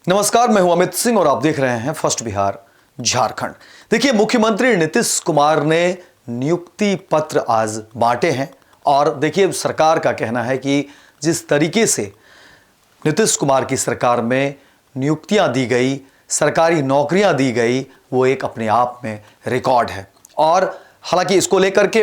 नमस्कार, मैं हूं अमित सिंह और आप देख रहे हैं फर्स्ट बिहार झारखंड। देखिए, मुख्यमंत्री नीतीश कुमार ने नियुक्ति पत्र आज बांटे हैं और देखिए सरकार का कहना है कि जिस तरीके से नीतीश कुमार की सरकार में नियुक्तियां दी गई, सरकारी नौकरियां दी गई, वो एक अपने आप में रिकॉर्ड है। और हालांकि इसको लेकर के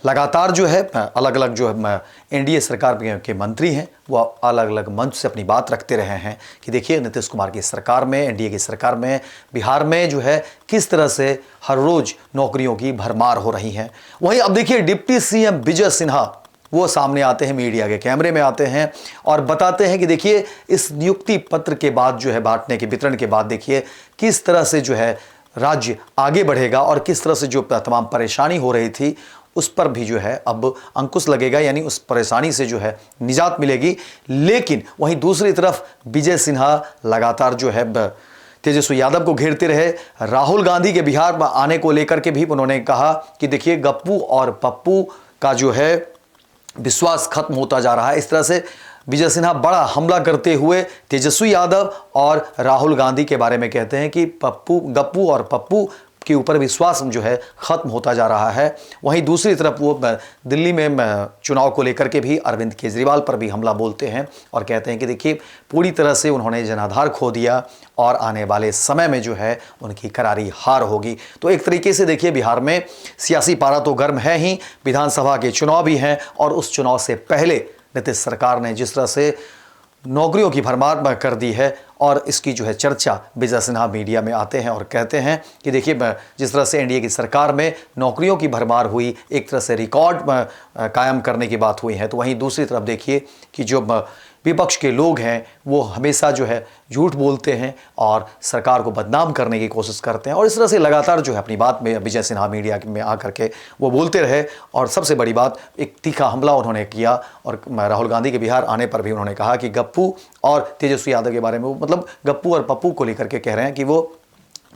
लगातार जो है अलग अलग जो है एनडीए सरकार के मंत्री हैं वो अलग अलग मंच से अपनी बात रखते रहे हैं कि देखिए नीतीश कुमार की सरकार में, एनडीए की सरकार में बिहार में जो है किस तरह से हर रोज नौकरियों की भरमार हो रही है। वहीं अब देखिए डिप्टी सीएम विजय सिन्हा वो सामने आते हैं, मीडिया के कैमरे में आते हैं और बताते हैं कि देखिए इस नियुक्ति पत्र के बाद जो है बांटने के वितरण के बाद देखिए किस तरह से जो है राज्य आगे बढ़ेगा और किस तरह से जो तमाम परेशानी हो रही थी उस पर भी जो है अब अंकुश लगेगा, यानी उस परेशानी से जो है निजात मिलेगी। लेकिन वहीं दूसरी तरफ विजय सिन्हा लगातार जो है तेजस्वी यादव को घेरते रहे। राहुल गांधी के बिहार में आने को लेकर के भी उन्होंने कहा कि देखिए गप्पू और पप्पू का जो है विश्वास खत्म होता जा रहा है। इस तरह से विजय सिन्हा बड़ा हमला करते हुए तेजस्वी यादव और राहुल गांधी के बारे में कहते हैं कि गप्पू और पप्पू के ऊपर विश्वास जो है खत्म होता जा रहा है। वहीं दूसरी तरफ वो दिल्ली में चुनाव को लेकर के भी अरविंद केजरीवाल पर भी हमला बोलते हैं और कहते हैं कि देखिए पूरी तरह से उन्होंने जनाधार खो दिया और आने वाले समय में जो है उनकी करारी हार होगी। तो एक तरीके से देखिए बिहार में सियासी पारा तो गर्म है ही, विधानसभा के चुनाव भी हैं और उस चुनाव से पहले नीतीश सरकार ने जिस तरह से नौकरियों की भरमार कर दी है और इसकी जो है चर्चा विजय सिन्हा मीडिया में आते हैं और कहते हैं कि देखिए जिस तरह से एनडीए की सरकार में नौकरियों की भरमार हुई, एक तरह से रिकॉर्ड कायम करने की बात हुई है, तो वहीं दूसरी तरफ देखिए कि जो विपक्ष के लोग हैं वो हमेशा जो है झूठ बोलते हैं और सरकार को बदनाम करने की कोशिश करते हैं और इस तरह से लगातार जो है अपनी बात में विजय सिन्हा मीडिया में आकर के वो बोलते रहे। और सबसे बड़ी बात, एक तीखा हमला उन्होंने किया और राहुल गांधी के बिहार आने पर भी उन्होंने कहा कि गप्पू और तेजस्वी यादव के बारे में वो मतलब गप्पू और पप्पू को लेकर के कह रहे हैं कि वो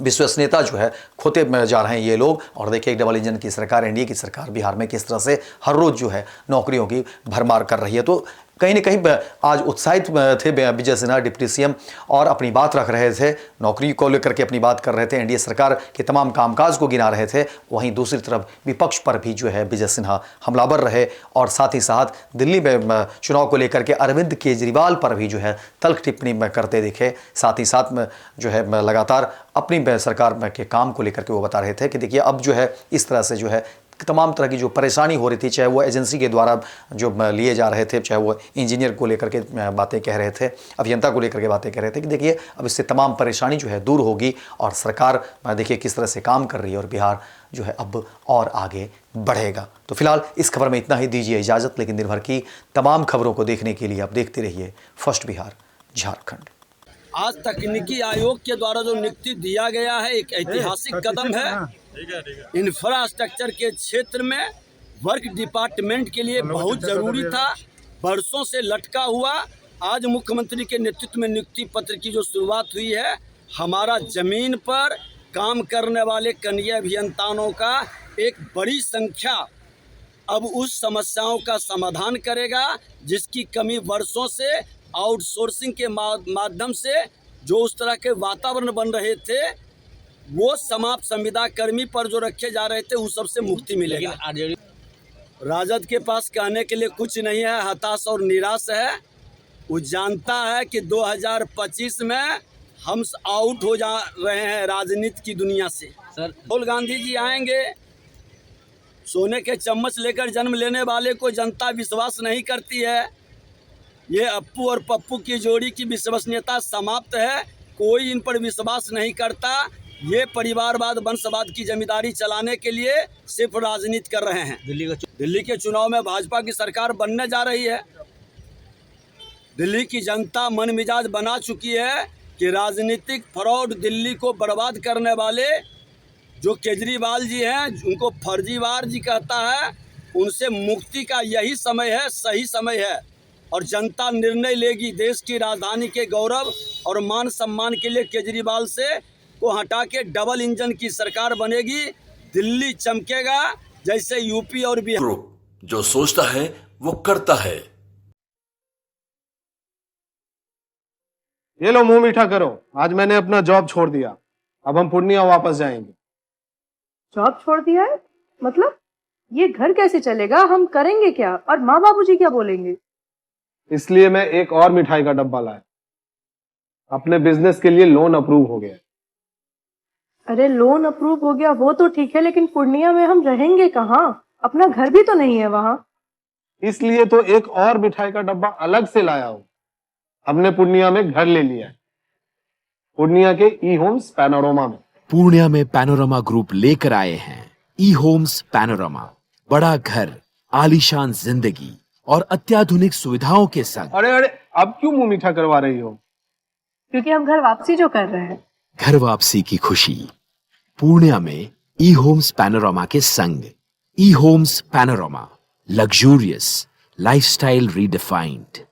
विश्वसनीयता जो है खोते जा रहे हैं ये लोग। और देखिए एक डबल इंजन की सरकार, एनडीए की सरकार बिहार में किस तरह से हर रोज जो है नौकरियों की भरमार कर रही है। तो कहीं ना कहीं आज उत्साहित थे विजय सिन्हा डिप्टी सीएम और अपनी बात रख रहे थे, नौकरी को लेकर के अपनी बात कर रहे थे, एनडीए सरकार के तमाम कामकाज को गिना रहे थे। वहीं दूसरी तरफ विपक्ष पर भी जो है विजय सिन्हा हमलावर रहे और साथ ही साथ दिल्ली में चुनाव को लेकर के अरविंद केजरीवाल पर भी जो है तल्ख टिप्पणी करते दिखे। साथ ही साथ में जो है लगातार अपनी सरकार के काम को लेकर के वो बता रहे थे कि देखिए अब जो है इस तरह से जो है तमाम तरह की जो परेशानी हो रही थी, चाहे वो एजेंसी के द्वारा जो लिए जा रहे थे, चाहे वो इंजीनियर को लेकर के बातें कह रहे थे, अभियंता को लेकर के बातें कह रहे थे कि देखिए अब इससे तमाम परेशानी जो है दूर होगी और सरकार देखिए किस तरह से काम कर रही है और बिहार जो है अब और आगे बढ़ेगा। तो फिलहाल इस खबर में इतना ही, दीजिए इजाज़त। लेकिन दिन भर की तमाम खबरों को देखने के लिए आप देखते रहिए फर्स्ट बिहार झारखंड। आज तकनीकी आयोग के द्वारा जो नियुक्ति दिया गया है एक ऐतिहासिक कदम है। इंफ्रास्ट्रक्चर के क्षेत्र में वर्क डिपार्टमेंट के लिए बहुत जरूरी था, बरसों से लटका हुआ। आज मुख्यमंत्री के नेतृत्व में नियुक्ति पत्र की जो शुरुआत हुई है, हमारा जमीन पर काम करने वाले कनीय अभियंताओं का एक बड़ी संख्या अब उस समस्याओं का समाधान करेगा जिसकी कमी वर्षों से आउटसोर्सिंग के माध्यम से जो उस तरह के वातावरण बन रहे थे वो समाप्त, संविदा कर्मी पर जो रखे जा रहे थे उस सबसे मुक्ति मिलेगा। राजद के पास कहने के लिए कुछ नहीं है, हताश और निराश है। वो जानता है कि 2025 में हम आउट हो जा रहे हैं राजनीति की दुनिया से। राहुल गांधी जी आएंगे, सोने के चम्मच लेकर जन्म लेने वाले को जनता विश्वास नहीं करती है। ये अप्पू और पप्पू की जोड़ी की विश्वसनीयता समाप्त है, कोई इन पर विश्वास नहीं करता। ये परिवारवाद, वंशवाद की जमींदारी चलाने के लिए सिर्फ राजनीति कर रहे हैं। दिल्ली के चुनाव में भाजपा की सरकार बनने जा रही है। दिल्ली की जनता मन मिजाज बना चुकी है कि राजनीतिक फ्रॉड, दिल्ली को बर्बाद करने वाले जो केजरीवाल जी हैं, उनको फर्जीवार जी कहता है, उनसे मुक्ति का यही समय है, सही समय है। और जनता निर्णय लेगी। देश की राजधानी के गौरव और मान सम्मान के लिए केजरीवाल से को हटा के डबल इंजन की सरकार बनेगी। दिल्ली चमकेगा जैसे यूपी और बिहार। जो सोचता है वो करता है। ये लो मुंह मीठा करो, आज मैंने अपना जॉब छोड़ दिया, अब हम पूर्णिया वापस जाएंगे। जॉब छोड़ दिया है? मतलब ये घर कैसे चलेगा? हम करेंगे क्या? और माँ बाबूजी क्या बोलेंगे? इसलिए मैं एक और मिठाई का डब्बा लाया, अपने बिजनेस के लिए लोन अप्रूव हो गया। अरे लोन अप्रूव हो गया वो तो ठीक है, लेकिन पूर्णिया में हम रहेंगे कहाँ? अपना घर भी तो नहीं है वहाँ। इसलिए तो एक और मिठाई का डब्बा अलग से लाया हूं। हमने पूर्णिया में घर ले लिया है, पूर्णिया के ई होम्स पैनोरमा में। पूर्णिया में पैनोरमा ग्रुप लेकर आए हैं ई होम्स पैनोरमा, बड़ा घर, आलीशान जिंदगी और अत्याधुनिक सुविधाओं के संग। अरे अरे, अब क्यों मुंह मीठा करवा रही हो? क्योंकि हम घर वापसी जो कर रहे हैं। घर वापसी की खुशी पूर्णिया में ई होम्स पैनोरमा के संग। ई Homes Panorama, luxurious lifestyle redefined.